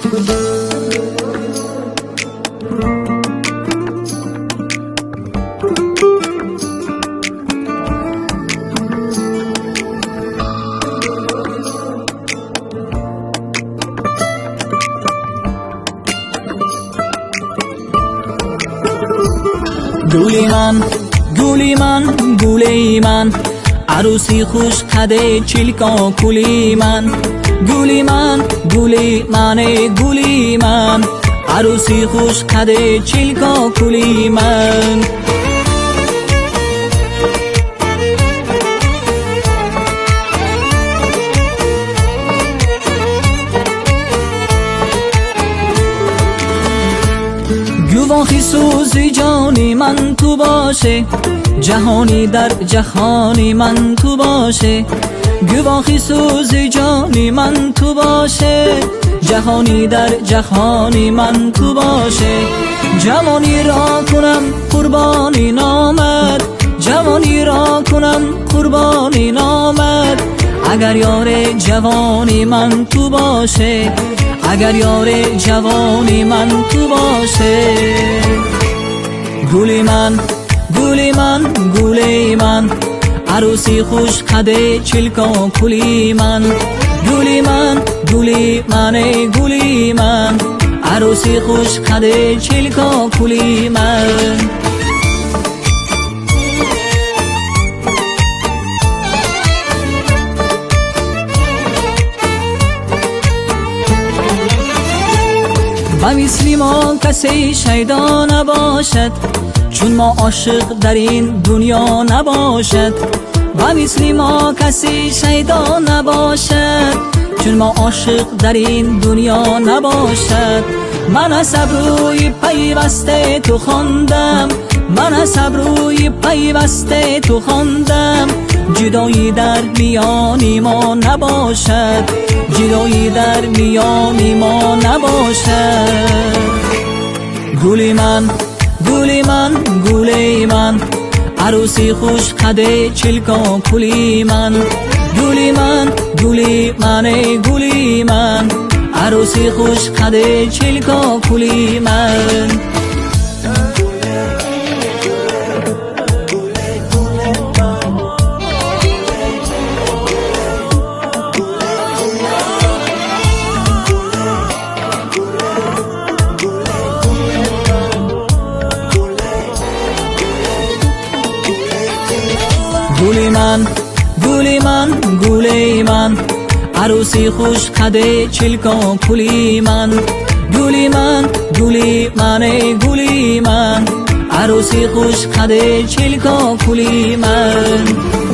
گولی من گوله من، عروسی خوش قده چلکا کلی من. گولی من گولی من، عروسی خوش قده چلکا کلی من. گواهی سوزی جانی من تو باشه، جهانی در جهانی من تو باشه. گواهی سوزی جانی من تو باشه، جهانی در جهانی من تو باشه. جوانی را کنم قربانی نامد، جوانی را کنم قربانی نامد. اگر یار جوانی من تو باشه، اگر یار جوانی من تو باشه. گولی من گوله من، عروسی خوش قده چلکا کلی من. گولی من گولی من، عروسی خوش قده چلکا کلی من. و مثل ما کسی شیدا نباشد، چون ما عاشق در این دنیا نباشد. و مثل ما کسی شیدا نباشد، چون ما عاشق در این دنیا نباشد. من از ابروی پیوسته تو خواندم، من از ابروی پیوسته تو خواندم. جدایی در میان ما نباشد، جدایی در میان ما نباشد. گولی من گوله من، عروسی خوش قده چلکا کلی من. گولی من گولی من، عروسی خوش قده چلکا کلی من. گولی من گوله من، عروسی خوش قده چلکا کلی من. گولی من گولی من، عروسی خوش قده چلکا کلی من.